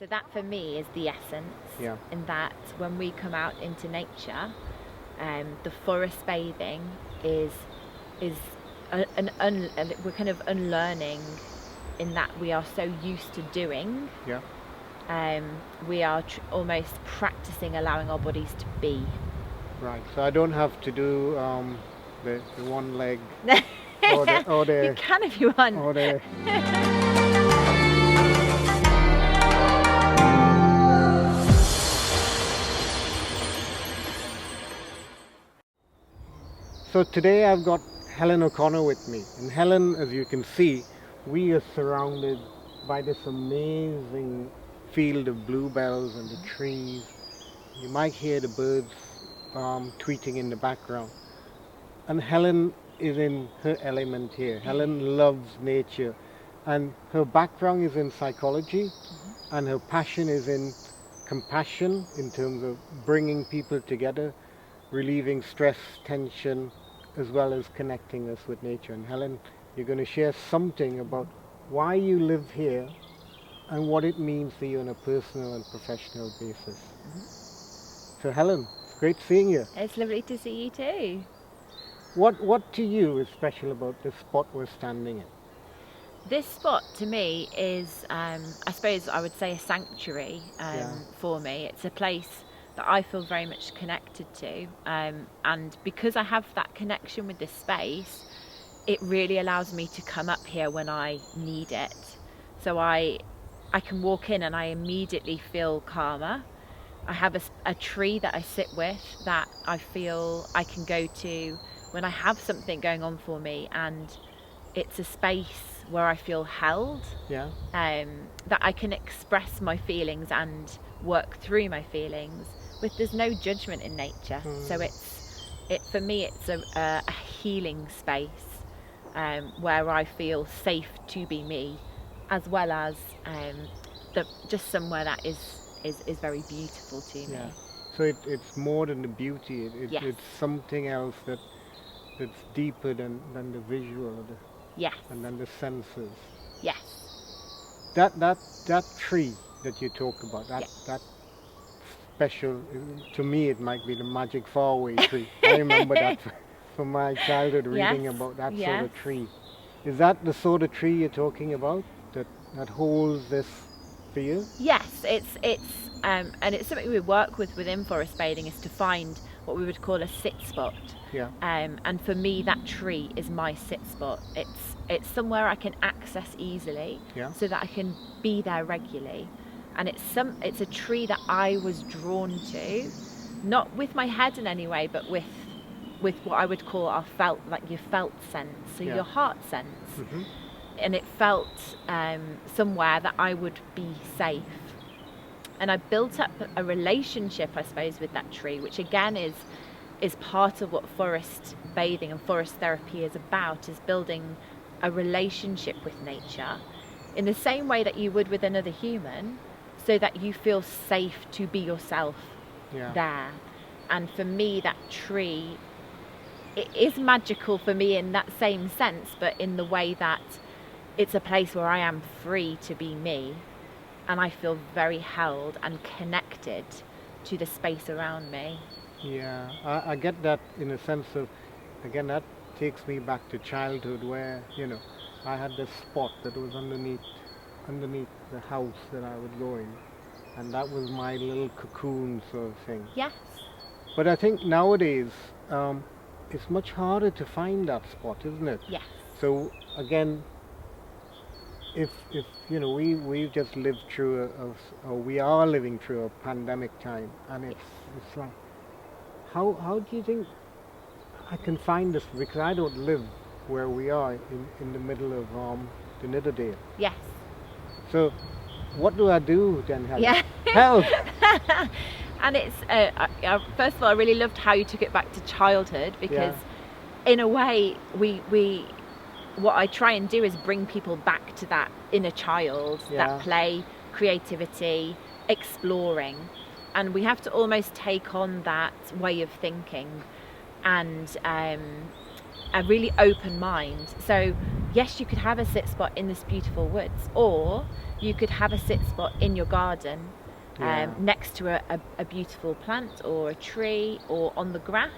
So that for me is the essence. Yeah. In that when we come out into nature, the forest bathing is we're kind of unlearning, in that we are so used to doing. Yeah. We are almost practicing allowing our bodies to be. Right. So I don't have to do the one leg or the You can if you want. or the So today I've got Helen O'Connor with me, and Helen, as you can see, we are surrounded by this amazing field of bluebells and the trees. You might hear the birds tweeting in the background. And Helen is in her element here. Helen loves nature, and her background is in psychology, and her passion is in compassion, in terms of bringing people together, relieving stress, tension, as well as connecting us with nature. And Helen, you're going to share something about why you live here and what it means to you on a personal and professional basis. So Helen, it's great seeing you. It's lovely to see you too. What to you is special about the spot we're standing in? This spot to me is, I suppose I would say, a sanctuary for me. It's a place that I feel very much connected to, and because I have that connection with this space, it really allows me to come up here when I need it. So I can walk in and I immediately feel calmer. I have a tree that I sit with that I feel I can go to when I have something going on for me, and it's a space where I feel held, that I can express my feelings and work through my feelings. There's no judgment in nature, so for me it's a healing space where I feel safe to be me, as well as just somewhere that is very beautiful to me. Yeah. So it's more than the beauty. It's something else that's deeper than the visual, and then the senses. Yes. That tree that you talk about, that special, to me it might be the magic faraway tree. I remember that from my childhood, reading about that sort of tree. Is that the sort of tree you're talking about, that holds this feel? Yes, it's and it's something we work within forest bathing, is to find what we would call a sit spot. Yeah. And for me, that tree is my sit spot. It's somewhere I can access easily, so that I can be there regularly. And it's a tree that I was drawn to, not with my head in any way, but with what I would call your felt sense, so your heart sense. Mm-hmm. And it felt somewhere that I would be safe. And I built up a relationship, I suppose, with that tree, which again is part of what forest bathing and forest therapy is about, is building a relationship with nature in the same way that you would with another human, so that you feel safe to be yourself there. And for me, that tree, it is magical for me in that same sense, but in the way that it's a place where I am free to be me, and I feel very held and connected to the space around me. Yeah, I get that in a sense of, again, that takes me back to childhood, where, I had this spot that was underneath the house that I would go in, and that was my little cocoon sort of thing. Yes. But I think nowadays it's much harder to find that spot, isn't it? Yes. So again, if we've just lived through or we are living through a pandemic time, and it's like, how do you think I can find this? Because I don't live where we are in the middle of the Nidderdale. Yes. So what do I do then, Helen? Yeah. Help! And it's first of all, I really loved how you took it back to childhood, because in a way we what I try and do is bring people back to that inner child, that play, creativity, exploring, and we have to almost take on that way of thinking and a really open mind. So yes, you could have a sit spot in this beautiful woods, or you could have a sit spot in your garden, next to a beautiful plant or a tree or on the grass.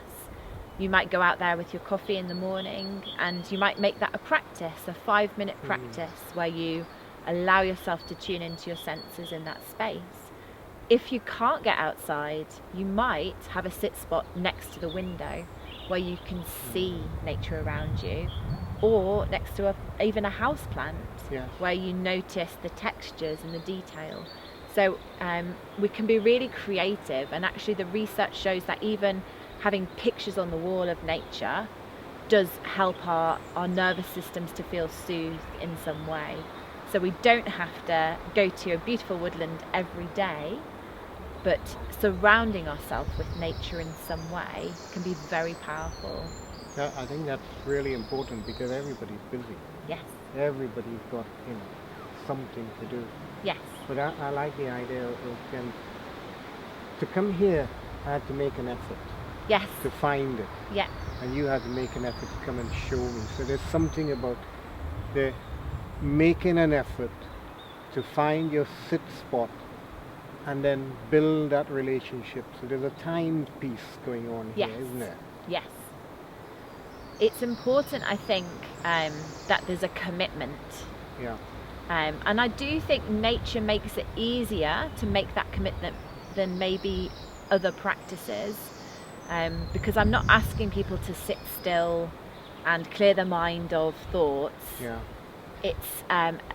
You might go out there with your coffee in the morning, and you might make that a practice, a 5-minute practice where you allow yourself to tune into your senses in that space. If you can't get outside, you might have a sit spot next to the window where you can see nature around you, or next to even a house plant, where you notice the textures and the detail. So we can be really creative, and actually the research shows that even having pictures on the wall of nature does help our nervous systems to feel soothed in some way. So we don't have to go to a beautiful woodland every day, but surrounding ourselves with nature in some way can be very powerful. Yeah, I think that's really important, because everybody's busy. Yes. Everybody's got, something to do. Yes. But I like the idea of to come here, I had to make an effort. Yes. To find it. Yeah. And you had to make an effort to come and show me. So there's something about the making an effort to find your sit spot and then build that relationship. So there's a time piece going on here, isn't there? Yes. It's important, I think, that there's a commitment. Yeah. And I do think nature makes it easier to make that commitment than maybe other practices, because I'm not asking people to sit still and clear their mind of thoughts. Yeah. It's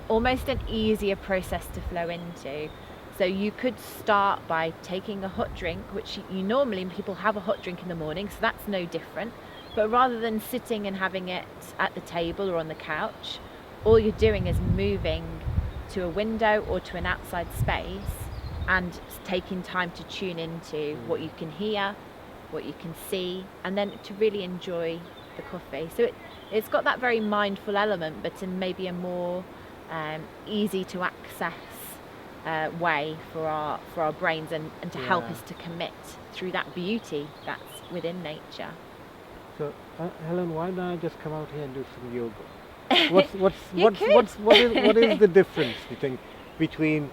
almost an easier process to flow into. So you could start by taking a hot drink, which you normally, people have a hot drink in the morning, so that's no different. But rather than sitting and having it at the table or on the couch, all you're doing is moving to a window or to an outside space and taking time to tune into what you can hear, what you can see, and then to really enjoy the coffee. So it's got that very mindful element, but in maybe a more easy to access way for our brains, and to help us to commit through that beauty that's within nature. So Helen, why don't I just come out here and do some yoga? What is the difference, you think, between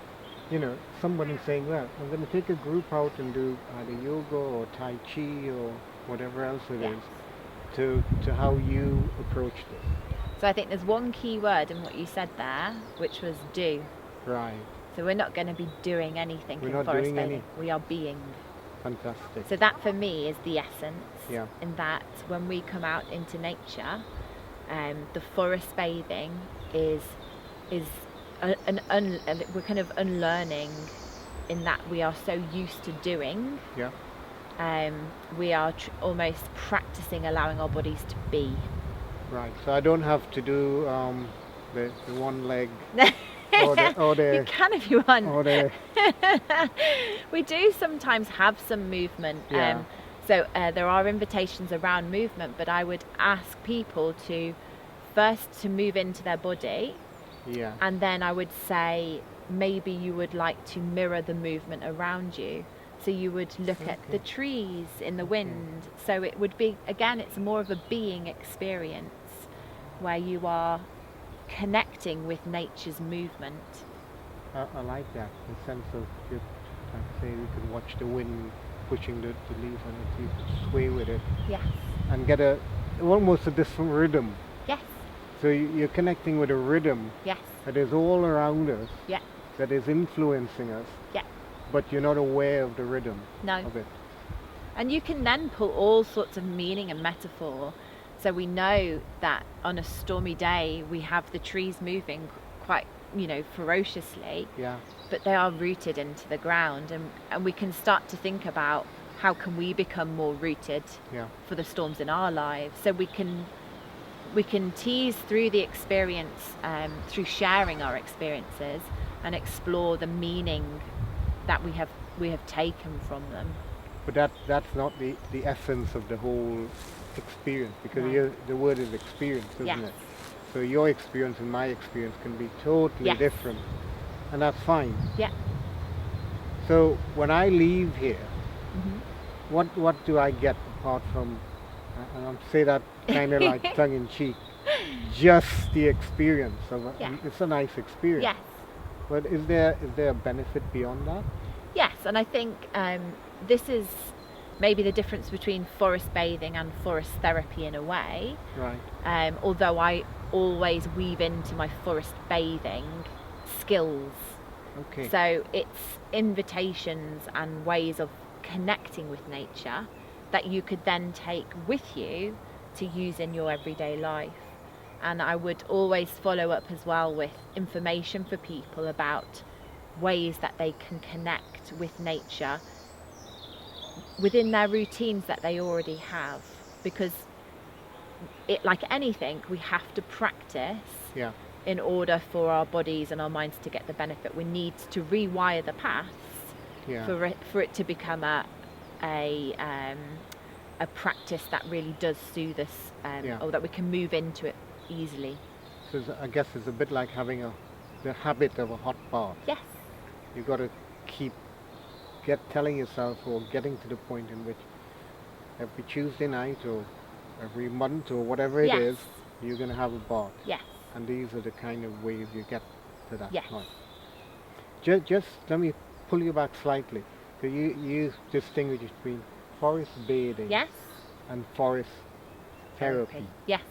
somebody saying, well, I'm going to take a group out and do either yoga or Tai Chi or whatever else it is, to how you approach this? So I think there's one key word in what you said there, which was do. Right. So we're not going to be doing anything We're in not forest doing bathing. any. We are being. Fantastic. So that for me is the essence. Yeah. In that when we come out into nature, the forest bathing is we're kind of unlearning, in that we are so used to doing. Yeah. We are almost practicing allowing our bodies to be. Right. So I don't have to do the one leg. Or the, you can if you want. Or the, we do sometimes have some movement. Yeah. So there are invitations around movement, but I would ask people to first to move into their body. Yeah. And then I would say maybe you would like to mirror the movement around you. So you would look at the trees in the wind. So it would be, again, it's more of a being experience where you are connecting with nature's movement. I like that, the sense of, like say, we could watch the wind pushing the leaves on it, you could sway with it. Yes. And get almost a different rhythm. Yes. So you're connecting with a rhythm. Yes. That is all around us. Yeah. That is influencing us. Yeah. But you're not aware of the rhythm No. of it. And you can then pull all sorts of meaning and metaphor. So we know that on a stormy day we have the trees moving quite, ferociously. Yeah. But they are rooted into the ground, and we can start to think about how can we become more rooted for the storms in our lives. So we can tease through the experience, through sharing our experiences, and explore the meaning that we have taken from them. But that's not the essence of the whole experience, because the word is experience, isn't it? So your experience and my experience can be totally different, and that's fine. Yeah. So when I leave here, what do I get apart from, and I'll say that kind of like tongue in cheek, just the experience of it's a nice experience. Yes. But is there a benefit beyond that? Yes, and I think this is maybe the difference between forest bathing and forest therapy in a way. Right. Although I always weave into my forest bathing skills. Okay. So it's invitations and ways of connecting with nature that you could then take with you to use in your everyday life. And I would always follow up as well with information for people about ways that they can connect with nature within their routines that they already have, because like anything, we have to practice in order for our bodies and our minds to get the benefit. We need to rewire the paths for it to become a practice that really does soothe us, or that we can move into it easily. So I guess it's a bit like having the habit of a hot bath. Yes. You've got to keep telling yourself, or getting to the point in which every Tuesday night or every month or whatever it is, you're going to have a bath. Yes. And these are the kind of ways you get to that point. Just let me pull you back slightly. So you distinguish between forest bathing and forest therapy. Yes.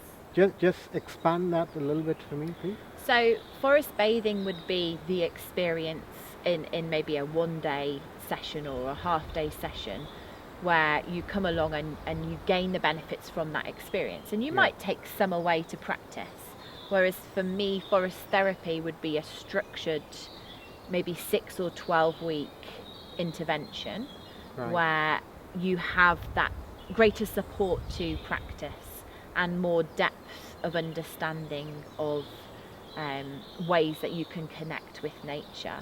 Just expand that a little bit for me, please. So forest bathing would be the experience in maybe a one-day session or a half-day session where you come along and you gain the benefits from that experience, and you might take some away to practice. Whereas for me, forest therapy would be a structured, maybe 6 or 12 week intervention where you have that greater support to practice and more depth of understanding of ways that you can connect with nature.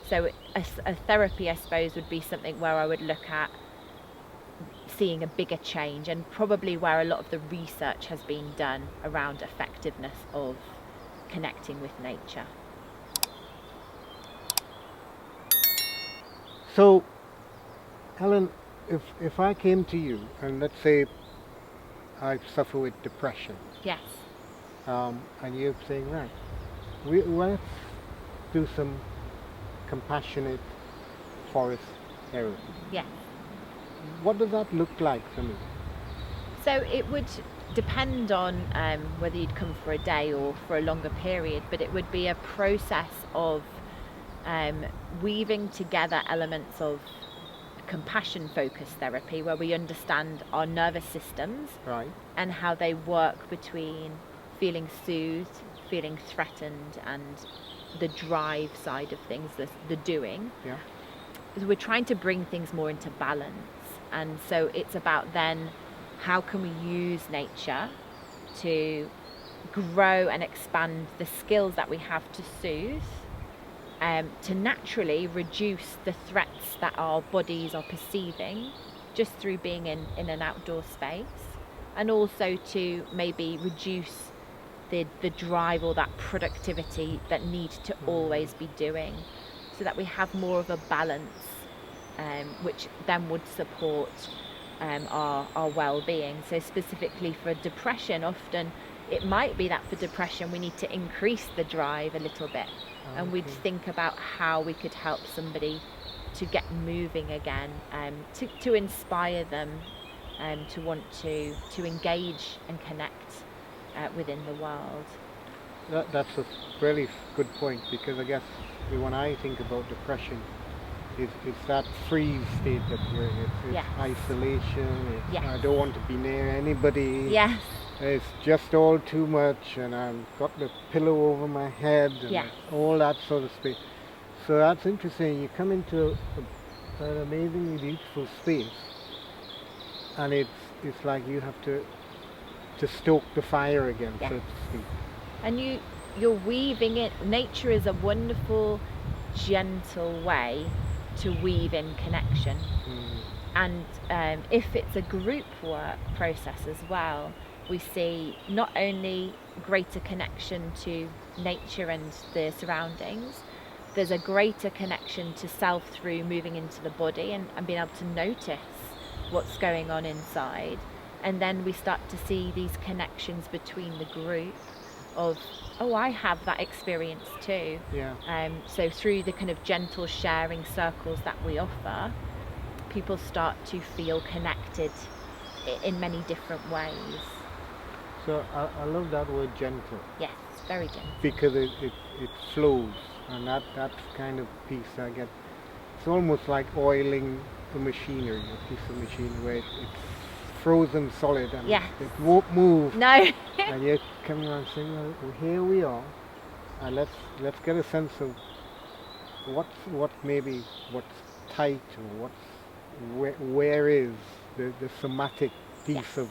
So a therapy, I suppose, would be something where I would look at seeing a bigger change, and probably where a lot of the research has been done around effectiveness of connecting with nature. So, Helen, if I came to you and let's say I suffer with depression. Yes. And you're saying, right, let's do some compassionate forest therapy. Yes. What does that look like for me? So it would depend on whether you'd come for a day or for a longer period, but it would be a process of weaving together elements of compassion-focused therapy, where we understand our nervous systems and how they work between feeling soothed, feeling threatened, and the drive side of things, the doing. Yeah. So we're trying to bring things more into balance, and so it's about then how can we use nature to grow and expand the skills that we have to soothe, to naturally reduce the threats that our bodies are perceiving just through being in an outdoor space, and also to maybe reduce the drive or that productivity that needs to always be doing, so that we have more of a balance, which then would support our well-being. So specifically for depression, often it might be that for depression we need to increase the drive a little bit, and we'd think about how we could help somebody to get moving again, to inspire them to want to engage and connect within the world. That's a really good point, because I guess when I think about depression, it's that freeze state that you're in. It's isolation. I don't want to be near anybody. Yes. It's just all too much, and I've got the pillow over my head and all that sort of space. So that's interesting. You come into an amazingly beautiful space, and it's like you have to stoke the fire again, so to speak. And you're weaving it. Nature is a wonderful, gentle way to weave in connection. And if it's a group work process as well, we see not only greater connection to nature and the surroundings, there's a greater connection to self through moving into the body and being able to notice what's going on inside. And then we start to see these connections between the group, of, oh, I have that experience too. So through the kind of gentle sharing circles that we offer, people start to feel connected in many different ways. So I love that word gentle. Yes, very gentle. Because it flows, and that's kind of piece I get. It's almost like oiling the machinery, a piece of machinery where it's frozen solid and it won't move. No. And you're coming around saying, well, here we are, and let's get a sense of what's tight, or where is the somatic piece of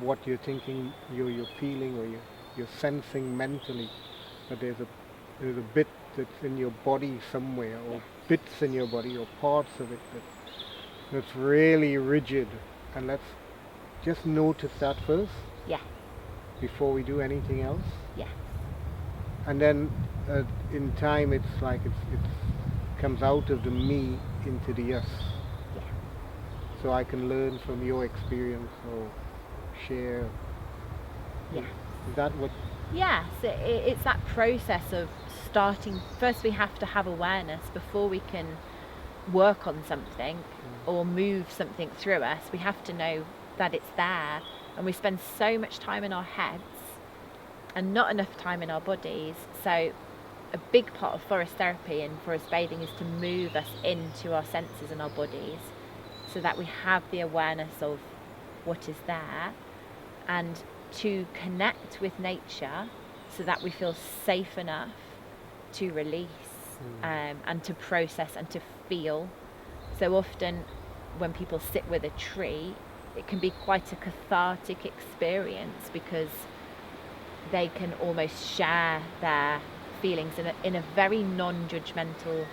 what you're thinking, you're feeling, or you're sensing mentally. But there's a bit that's in your body somewhere, or bits in your body, or parts of it that's really rigid. And let's just notice that first. Yeah. Before we do anything else. Yeah. And then in time, it's like it comes out of the me into the us. Yeah. So I can learn from your experience or share. Yeah. Is that what? Yes, it's that process of starting. First, we have to have awareness before we can work on something or move something through us. We have to know that it's there, and we spend so much time in our heads and not enough time in our bodies. So a big part of forest therapy and forest bathing is to move us into our senses and our bodies, so that we have the awareness of what is there, and to connect with nature so that we feel safe enough to release and to process and to feel. So often when people sit with a tree, it can be quite a cathartic experience, because they can almost share their feelings in a very non-judgmental,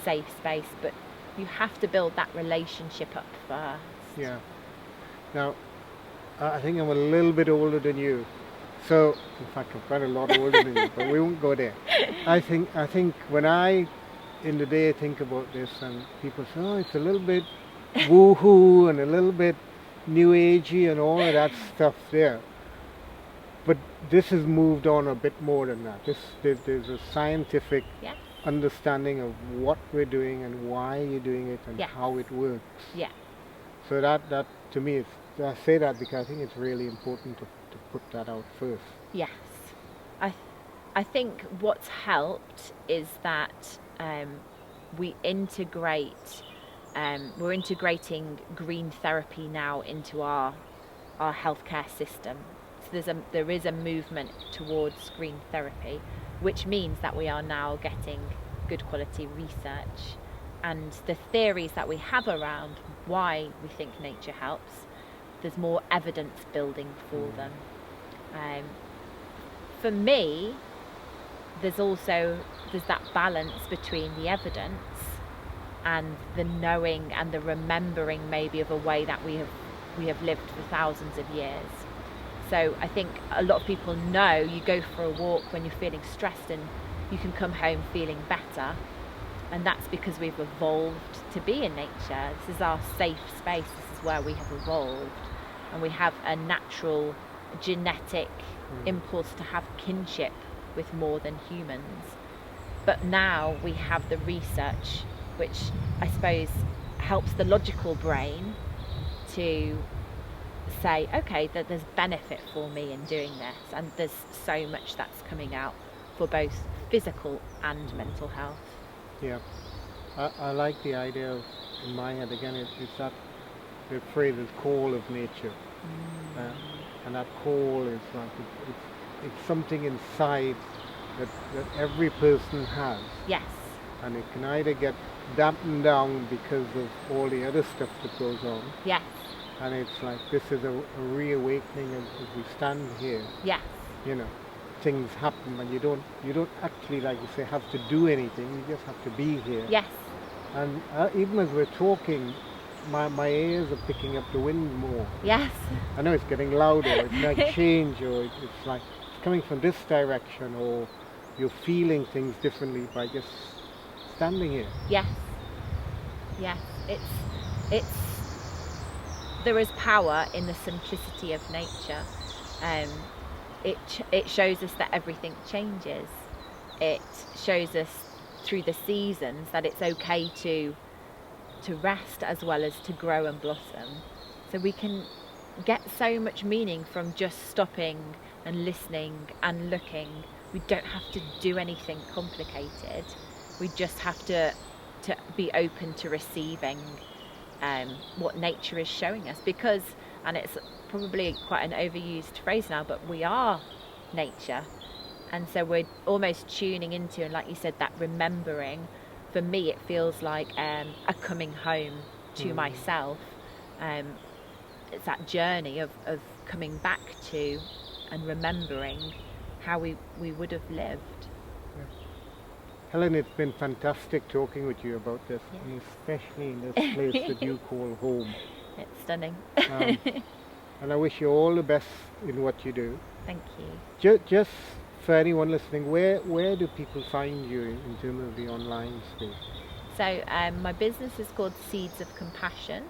safe space. But you have to build that relationship up first. Yeah. Now, I think I'm a little bit older than you. So, in fact, I'm quite a lot older than you, but we won't go there. I think when I, in the day, think about this, and people say, oh, it's a little bit woo-hoo and a little bit new agey and all of that stuff there. But this has moved on a bit more than that. There's a scientific understanding of what we're doing and why you're doing it and how it works. Yeah. So that to me, I say that because I think it's really important to put that out first. Yes. I think what's helped is that we're integrating green therapy now into our healthcare system. So there is a movement towards green therapy, which means that we are now getting good quality research, and the theories that we have around why we think nature helps, there's more evidence building for them. For me, there's that balance between the evidence and the knowing and the remembering maybe of a way that we have lived for thousands of years. So I think a lot of people know you go for a walk when you're feeling stressed and you can come home feeling better, and that's because we've evolved to be in nature. This is our safe space. This is where we have evolved, and we have a natural genetic impulse to have kinship with more than humans. But now we have the research, which I suppose helps the logical brain to say, okay, that there's benefit for me in doing this, and there's so much that's coming out for both physical and mental health. Yeah, I like the idea of, in my head again, it's that the phrase is call of nature, and that call is like it's something inside that every person has. Yes. And it can either get dampened down because of all the other stuff that goes on. Yes. And it's like this is a reawakening as we stand here. Yes. You know, things happen, and you don't actually, like you say, have to do anything. You just have to be here. Yes. And even as we're talking, my ears are picking up the wind more. Yes. I know it's getting louder. It might change, or it's like it's coming from this direction, or you're feeling things differently by just standing here. Yes. Yes. There is power in the simplicity of nature. it shows us that everything changes. It shows us through the seasons that it's okay to rest as well as to grow and blossom. So we can get so much meaning from just stopping and listening and looking. We don't have to do anything complicated. We just have to be open to receiving what nature is showing us, because, and it's probably quite an overused phrase now, but we are nature. And so we're almost tuning into, and like you said, that remembering. For me, it feels like a coming home to myself. It's that journey of coming back to and remembering how we would have lived. Yeah. Helen, it's been fantastic talking with you about this, and especially in this place that you call home. It's stunning. And I wish you all the best in what you do. Thank you. Just for anyone listening, where do people find you in terms of the online space? So my business is called Seeds of Compassion,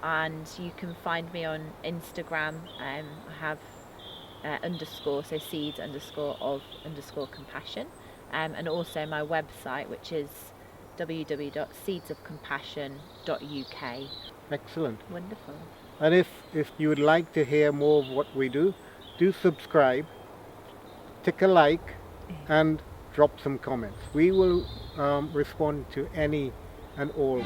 and you can find me on Instagram. I have underscore, so seeds _ of _ compassion, and also my website, which is www.seedsofcompassion.uk. Excellent. Wonderful. And if you would like to hear more of what we do subscribe, tick a like, and drop some comments. We will respond to any and all.